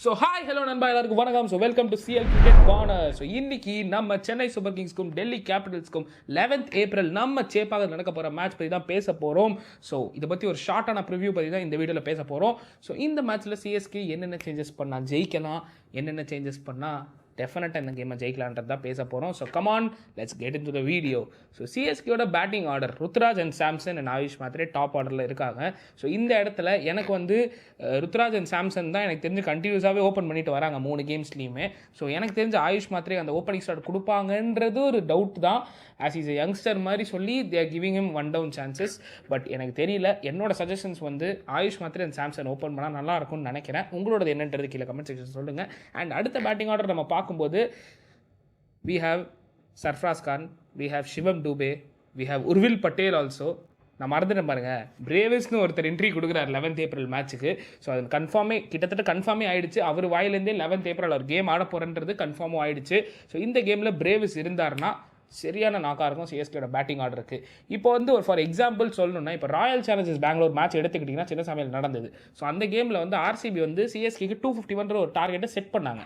So hi hello நண்பா எல்லாருக்கும் வணக்கம். So welcome to CL cricket corner. So இன்னைக்கு நம்ம சென்னை சூப்பர் கிங்ஸ்க்கும் டெல்லி கேபிட்டல்ஸ்க்கும் 11th ஏப்ரல் நம்ம சேப்பாக நடக்க போகிற மேட்ச் பற்றி தான் பேச போகிறோம். ஸோ இதை பற்றி ஒரு ஷார்ட்டான ப்ரிவ்யூ பற்றி தான் இந்த வீடியோவில் பேச போகிறோம். ஸோ இந்த மேட்ச்சில் சிஎஸ்கே என்னென்ன சேஞ்சஸ் பண்ணால் ஜெயிக்கலாம், என்னென்ன சேஞ்சஸ் பண்ணால் டெஃபினட்டாக இந்த கேமை ஜெயிக்கலான்றது தான் பேச போகிறோம். So come on let's get into the video. So சிஎஸ்கேயோட batting order Ruturaj and Samson and Ayush Mhatre top ஆர்டரில் இருக்காங்க. ஸோ இந்த இடத்துல எனக்கு வந்து ருத்ராஜ் அண்ட் சாம்சன் தான் எனக்கு தெரிஞ்சு கண்டினியூஸாகவே ஓப்பன் பண்ணிட்டு வராங்க 3 கேம்ஸ்லையுமே. ஸோ எனக்கு தெரிஞ்ச ஆயுஷ் மாத்திரே அந்த ஓப்பனிங் ஸ்டார்ட் கொடுப்பாங்கன்றது ஒரு டவுட் தான். ஆஸ் இஸ் எ யங்ஸ்டர் மாதிரி சொல்லி they are giving him 1 down chances. But எனக்கு தெரியல, என்னோட சஜஷன்ஸ் வந்து ஆயுஷ் மாத்திரே அண்ட் சாம்சன் ஓப்பன் பண்ணால் நல்லா இருக்கும்னு நினைக்கிறேன். உங்களோட என்னன்றது கீழே கமெண்ட் செக்ஷன் சொல்லுங்கள். அண்ட் அடுத்த பேட்டிங் ஆர்டர் நம்ம பார்க்கும்போது we have Sarfaraz Khan, we have Shivam Dube, we have Urvil Patel also. நான் மறந்துட்டேன் பாருங்கள், பிரேவிஸ்னு ஒருத்தர் என்ட்ரி கொடுக்குறாரு 11th ஏப்ரல் மேட்ச்சுக்கு. ஸோ அது கிட்டத்தட்ட கன்ஃபார்மே ஆயிடுச்சு. அவர் வாயிலேருந்தே 11th ஏப்ரல் அவர் கேம் ஆட போகிறன்றது கன்ஃபார்மும் ஆயிடுச்சு. ஸோ இந்த கேமில் பிரேவிஸ் இருந்தார்னா சரியான நாக்காக இருக்கும் சிஎஸ்கேயோட பேட்டிங் ஆர்டருக்கு. இப்போ வந்து ஒரு ஃபார் எக்ஸாம்பிள் சொல்லணும்னா, இப்போ ராயல் சேலஞ்சர்ஸ் பெங்களூர் மேட்ச் எடுத்துக்கிட்டிங்கன்னா சின்ன சமையல் நடந்தது. ஸோ அந்த கேமில் வந்து ஆர்சிபி வந்து சிஎஸ்கேக்கு 251 ஒரு டார்கெட்டை செட் பண்ணாங்க.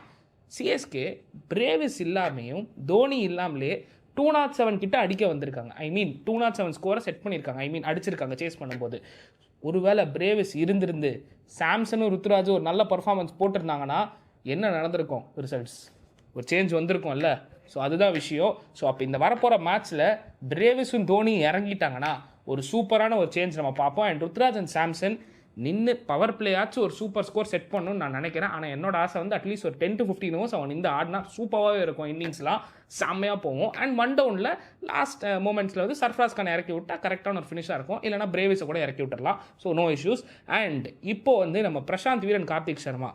சிஎஸ்கே பிரேவிஸ் இல்லாமையும் தோனி இல்லாமலே 207 கிட்ட அடிக்க வந்திருக்காங்க. 207 ஸ்கோரை செட் பண்ணியிருக்காங்க. அடிச்சிருக்காங்க சேஸ் பண்ணும்போது. ஒருவேளை பிரேவிஸ் இருந்திருந்து சாம்சனும் ருத்ராஜும் ஒரு நல்ல பர்ஃபார்மன்ஸ் போட்டிருந்தாங்கன்னா என்ன நடந்திருக்கும்? ரிசல்ட்ஸ் ஒரு சேஞ்ச் வந்திருக்கும்ல. ஸோ அதுதான் விஷயம். ஸோ அப்போ இந்த வரப்போகிற மேட்ச்சில் பிரேவிஸும் தோனி இறங்கிட்டாங்கன்னா ஒரு சூப்பரான ஒரு சேஞ்ச் நம்ம பார்ப்போம். அண்ட் ருத்ராஜ் அண்ட் சாம்சன் நின்று பவர் பிளேயாச்சும் ஒரு சூப்பர் ஸ்கோர் செட் பண்ணணும்னு நான் நினைக்கிறேன். ஆனால் என்னோட ஆசை வந்து அட்லீஸ்ட் ஒரு 10 to 15 ஓவர்ஸ் அவன் இந்த ஆடினா சூப்பராகவே இருக்கும். இன்னிங்ஸ்லாம் செம்மையாக போகும். அண்ட் 1 downல லாஸ்ட் மூமெண்ட்ஸில் வந்து சர்ஃப்ராஸ் கான் இறக்கி விட்டால் கரெக்டான ஒரு ஃபினிஷாக இருக்கும். இல்லைனா பிரேவிஸை கூட இறக்கி விட்டுடலாம். So no issues. அண்ட் இப்போ வந்து நம்ம பிரசாந்த் வீரன், கார்த்திக் சர்மா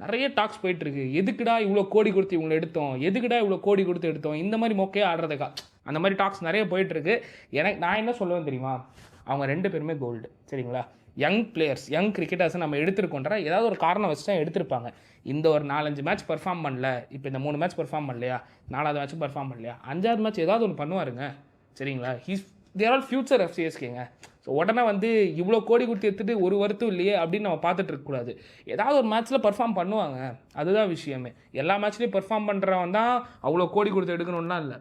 நிறைய டாக்ஸ் போயிட்டுருக்கு. எதுக்குடா இவ்வளோ கோடி கொடுத்து இவங்களை எடுத்தோம், எதுக்குடா இவ்வளோ கோடி கொடுத்து எடுத்தோம், இந்த மாதிரி மொக்கையே ஆடுறதுக்கா, அந்த மாதிரி டாக்ஸ் நிறைய போயிட்டுருக்கு. நான் என்ன சொல்லுவேன் தெரியுமா, அவங்க 2 பேருமே கோல்டு, சரிங்களா? யங் பிளேயர்ஸ், யங் கிரிக்கெட்டர்ஸை நம்ம எடுத்துருக்கோன்ற ஏதாவது ஒரு காரணம் வச்சு தான் எடுத்திருப்பாங்க. இந்த ஒரு 4-5 மேட்ச் பர்ஃபார்ம் பண்ணல, இப்போ இந்த 3 மேட்ச் பர்ஃபார்ம் பண்ணலையா, 4வது மேட்ச் பர்ஃபார்ம் பண்ணலையா, 5வது மேட்ச் ஏதாவது ஒன்று பண்ணுவாருங்க, சரிங்களா? தேர் ஆல் ஃபியூச்சர் ஆஃப் சிஎஸ்கேங்க. ஸோ உடனே வந்து இவ்வளோ கோடி கொடுத்து எடுத்துகிட்டு ஒரு வருத்தம் இல்லையே அப்படின்னு நம்ம பார்த்துட்டு இருக்கக்கூடாது. ஏதாவது ஒரு மேட்ச்சில் பர்ஃபார்ம் பண்ணுவாங்க, அதுதான் விஷயமே. எல்லா மேட்ச்லேயும் பர்ஃபார்ம் பண்ணுறவன் தான் அவ்வளோ கோடி கொடுத்து எடுக்கணும்னா இல்லை,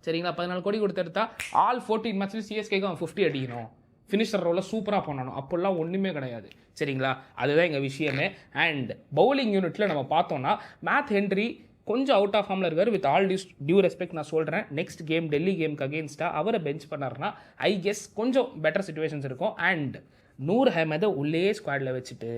சரிங்களா? 14 கோடி கொடுத்து எடுத்தால் ஆல் 14 மேட்ச்லேயும் சிஎஸ்கேக்கு அவன் 50 அடிக்கணும், ஃபினிஷர் ரோலில் சூப்பராக பண்ணணும், அப்போல்லாம் ஒன்றுமே கிடையாது, சரிங்களா? அதுதான் எங்கள் விஷயமே. அண்ட் பவுலிங் யூனிட்டில் நம்ம பார்த்தோன்னா மேத் ஹென்ரி கொஞ்சம் அவுட் ஆஃப் ஃபார்மில் இருக்கார். வித் ஆல் டியூ ரெஸ்பெக்ட் நான் சொல்கிறேன், நெக்ஸ்ட் கேம் டெல்லி கேமுக்கு அகேன்ஸ்டாக அவரை பெஞ்ச் பண்ணார்னா ஐ கெஸ் கொஞ்சம் பெட்டர் சிச்சுவேஷன்ஸ் இருக்கும். அண்ட் நூர் அஹமதை உள்ளே ஸ்குவாடில் வச்சுட்டு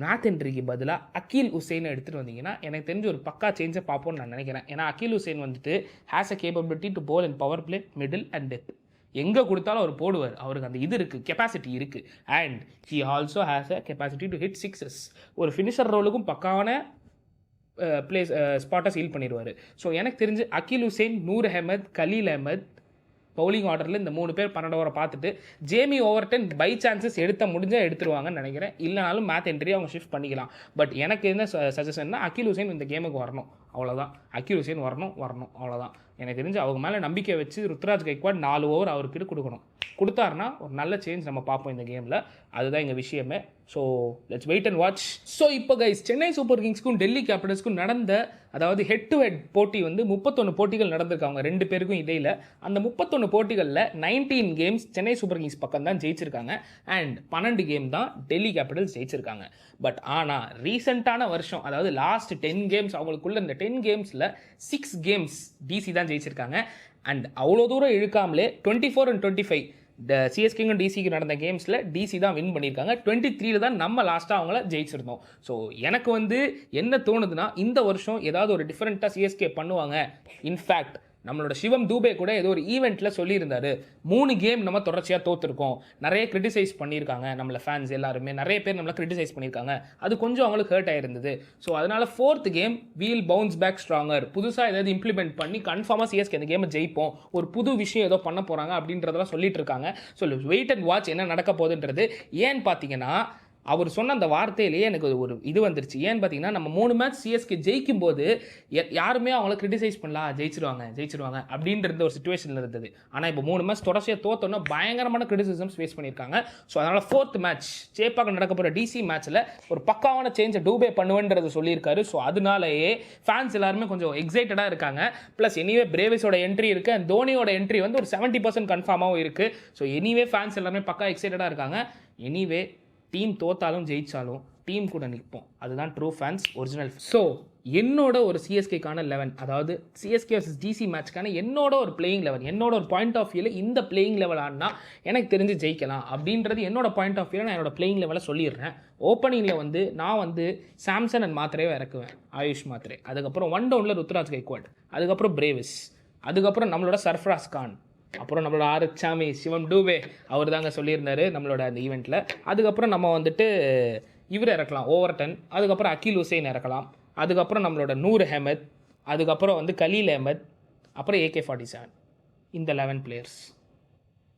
மேத் ஹென்ரிக்கு பதிலாக அகில் ஹுசைனை எடுத்துகிட்டு வந்தீங்கன்னா எனக்கு தெரிஞ்ச ஒரு பக்கா சேஞ்சை பார்ப்போம்னு நான் நினைக்கிறேன். ஏன்னா அகில் ஹுசைன் வந்துட்டு has a capability to bowl in power play, middle and death. எங்கே கொடுத்தாலும் அவர் போடுவார். அவருக்கு அந்த இது இருக்குது, கெப்பாசிட்டி இருக்குது. And he also has a capacity to hit 6s. ஒரு ஃபினிஷர் ரோலுக்கும் பக்காவான பிளேஸ் ஸ்பாட்டை சீல் பண்ணிடுவார். ஸோ எனக்கு தெரிஞ்சு அகில் ஹுசைன், நூர் அஹமத், கலீல் அஹமத் பவுலிங் ஆர்டரில் இந்த 3 பேர் 12 ஓவரை பார்த்துட்டு ஜேமி ஓவர்டன் பை சான்சஸ் முடிஞ்சால் எடுத்துருவாங்கன்னு நினைக்கிறேன். இல்லைனாலும் மேத் ஹென்ரி அவங்க ஷிஃப்ட் பண்ணிக்கலாம். பட் எனக்கு என்ன சஜஷன்னா அகில் ஹுசைன் இந்த கேமுக்கு வரணும், அவ்வளோதான். அகில் ஹுசைன் வரணும், அவ்வளோதான். எனக்கு தெரிஞ்சு அவங்க மேலே நம்பிக்கை வச்சு ருத்ராஜ் கைக்வாட் 4 ஓவர் அவர்கிட்ட கொடுத்தாருன்னா ஒரு நல்ல சேஞ்ச் நம்ம பார்ப்போம் இந்த கேமில். அதுதான் எங்கள் விஷயமே. So let's wait and watch. So இப்போ கைஸ், சென்னை சூப்பர் கிங்ஸ்க்கும் டெல்லி கேபிட்டல்ஸ்க்கும் நடந்த அதாவது ஹெட் டு ஹெட் போட்டி வந்து 31 போட்டிகள் நடந்திருக்காங்க 2 பேருக்கும் இடையில். அந்த 31 போட்டிகளில் 19 கேம்ஸ் சென்னை சூப்பர் கிங்ஸ் பக்கம் தான் ஜெயிச்சிருக்காங்க. அண்ட் 12 கேம் தான் டெல்லி கேபிட்டல்ஸ் ஜெயிச்சிருக்காங்க. பட் ஆனால் ரீசெண்டான வருஷம், அதாவது லாஸ்ட் 10 கேம்ஸ், அவங்களுக்குள்ள இந்த 10 கேம்ஸில் 6 கேம்ஸ் டிசி தான் ஜெயிச்சிருக்காங்க. அண்ட் அவ்வளோ தூரம் இழுக்காமலே 24 and 25 இந்த சிஎஸ்கேக்கும் டிசிக்கு நடந்த கேம்ஸில் டிசி தான் வின் பண்ணியிருக்காங்க. 23 தான் நம்ம லாஸ்ட்டாக அவங்கள ஜெயிச்சிருந்தோம். ஸோ எனக்கு வந்து என்ன தோணுதுன்னா, இந்த வருஷம் ஏதாவது ஒரு டிஃப்ரெண்ட்டாக சிஎஸ்கே பண்ணுவாங்க. இன்ஃபேக்ட் நம்மளோட சிவம் தூபே கூட ஏதோ ஒரு ஈவெண்ட்டில் சொல்லியிருந்தார், 3 கேம் நம்ம தொடர்ச்சியாக தோற்றுருக்கோம், நிறைய கிரிட்டிசைஸ் பண்ணியிருக்காங்க நம்மளை ஃபேன்ஸ் எல்லாருமே, நிறைய பேர் நம்மளை கிரிட்டிசைஸ் பண்ணியிருக்காங்க, அது கொஞ்சம் அவங்களுக்கு ஹர்ட் ஆகிருந்தது. ஸோ அதனால் 4th game will bounce back stronger, புதுசாக ஏதாவது இம்ப்ளிமெண்ட் பண்ணி கன்ஃபார்மாக சிஎஸ்கே அந்த கேமை ஜெயிப்போம், ஒரு புது விஷயம் ஏதோ பண்ண போகிறாங்க அப்படின்றதெல்லாம் சொல்லிட்டு இருக்காங்க. ஸோ வெயிட் அண்ட் வாட்ச் என்ன நடக்க போகுதுன்றது. ஏன்னு பார்த்தீங்கன்னா அவர் சொன்ன அந்த வார்த்தையிலேயே எனக்கு ஒரு இது வந்துருச்சு. ஏன்னு பார்த்தீங்கன்னா, நம்ம 3 மேட்ச் சிஎஸ்கே ஜெயிக்கும் போது யாருமே அவங்கள கிரிட்டிசைஸ் பண்ணலாம், ஜெயிச்சிருவாங்க அப்படின்ற ஒரு சிச்சுவேஷனில் இருந்தது. ஆனால் இப்போ 3 மேட்ச் தொடர்ச்சியாக தோத்தோன்னா பயங்கரமான கிரிட்டிசிசம்ஸ் ஃபேஸ் பண்ணியிருக்காங்க. ஸோ அதனால் 4th மேட்ச் சேப்பாக்கம் நடக்க போகிற டிசி மேட்ச்சில் ஒரு பக்காவான சேஞ்சை டூபே பண்ணுவேன்றதை சொல்லியிருக்காரு. ஸோ அதனாலேயே ஃபேன்ஸ் எல்லாருமே கொஞ்சம் எக்ஸைட்டடாக இருக்காங்க. ப்ளஸ் எனிவே பிரேவிஸோட என்ட்ரி இருக்குது, அண்ட் தோனியோட என்ட்ரி வந்து ஒரு 70% கன்ஃபார்மாகவும் இருக்குது. ஸோ எனிவே ஃபேன்ஸ் எல்லாருமே பக்கா எக்ஸைட்டடாக இருக்காங்க. எனிவே டீம் தோத்தாலும் ஜெயிச்சாலும் டீம் கூட நிற்போம். அதுதான் ட்ரூ ஃபேன்ஸ், ஒரிஜினல். ஸோ என்னோட ஒரு சிஎஸ்கேக்கான 11, அதாவது சிஎஸ்கே வர்சஸ் டிசி மேட்ச்க்கான என்னோட ஒரு பிளேயிங் லெவல், என்னோட ஒரு பாயிண்ட் ஆஃப் வியூவில் இந்த பிளேயிங் லெவல் ஆனால் எனக்கு தெரிஞ்சு ஜெயிக்கலாம் அப்படின்றது என்னோட பாயிண்ட் ஆஃப் வியூவில் நான் என்னோட பிளேயிங் லெவலை சொல்லிடுறேன். ஓப்பனிங்கில் வந்து நான் வந்து சாம்சன் அண்ட் மாத்திரையை இறக்குவேன், ஆயுஷ் மாத்திரை. அதுக்கப்புறம் 1 டவுனில் ருத்ராஜ் கைக்வாட், அதுக்கப்புறம் பிரேவிஸ், அதுக்கப்புறம் நம்மளோட சர்ஃப்ராஸ் கான், அப்புறம் நம்மளோட ஆரச்சாமி சிவம் டூபே, அவர் தாங்க சொல்லியிருந்தார் நம்மளோட அந்த ஈவெண்ட்டில். அதுக்கப்புறம் நம்ம வந்துட்டு இவர் இறக்கலாம் ஓவர்டன், அதுக்கப்புறம் அகில் ஹுசைன் இறக்கலாம், அதுக்கப்புறம் நம்மளோட நூர் அஹமத், அதுக்கப்புறம் வந்து கலீல் அஹமத், அப்புறம் AK-47. இந்த 11 பிளேயர்ஸ்.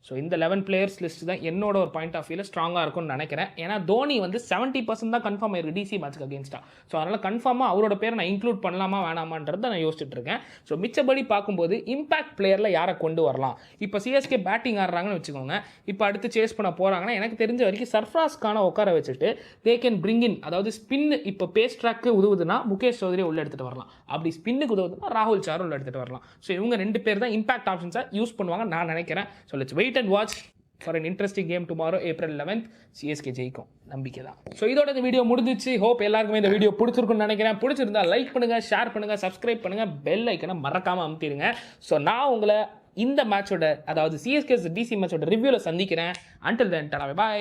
ஸோ இந்த 11 பிளேயர்ஸ் லிஸ்ட் தான் என்னோட ஒரு பாயிண்ட் ஆஃப் வியூவில் ஸ்ட்ராங்காக இருக்கும்னு நினைக்கிறேன். ஏன்னா தோனி வந்து 70% தான் கன்ஃபார்ம் ஆயிருக்கு டிசி மேட்ச்க்கு அகேன்ஸ்டாக. ஸோ அதனால் கன்ஃபார்மாக அவரோட பேரை நான் இன்க்ளூட் பண்ணலாமா வேணாமான்றதை நான் யோசிச்சுட்டு இருக்கேன். ஸோ மிச்சபடி பார்க்கும்போது இம்பாக்ட் பிளேயரில் யாரை கொண்டு வரலாம், இப்போ சிஎஸ்கே பேட்டிங் ஆடுறாங்கன்னு வச்சுக்கோங்க, இப்போ அடுத்து சேஸ் பண்ண போகிறாங்கன்னா எனக்கு தெரிஞ்ச வரைக்கும் சர்ஃப்ராஸ் கானை உட்கார வச்சுட்டு தே கேன் பிரிங் இன், அதாவது ஸ்பின் இப்போ பேஸ் ட்ராக்கு உதவுதுன்னா முகேஷ் சௌத்ரியை உள்ள எடுத்துகிட்டு வரலாம், அப்படி ஸ்பின்னுக்கு உதவுதுன்னா ராகுல் சாரும் உள்ள எடுத்துகிட்டு வரலாம். ஸோ இவங்க 2 பேர் தான் இம்பாக்ட் ஆப்ஷன்ஸாக யூஸ் பண்ணுவாங்க நான் நினைக்கிறேன். So let's wait and watch for an interesting game tomorrow April 11th. CSK ஜெயிக்கும், நம்பிக்கை தான். ஸோ இதோட இந்த வீடியோ முடிஞ்சிச்சு. ஹோப் எல்லாருக்குமே இந்த வீடியோ பிடிச்சிருக்குன்னு நினைக்கிறேன். பிடிச்சிருந்தா லைக் பண்ணுங்கள், ஷேர் பண்ணுங்கள், சப்ஸ்கிரைப் பண்ணுங்கள், பெல் ஐக்கனை மறக்காமல் அமுத்திடுங்க. ஸோ நான் உங்களை இந்த மேட்சோட, அதாவது சிஎஸ்கே டிசி மேட்சோட ரிவ்யூவில் சந்திக்கிறேன். Until then tata, by.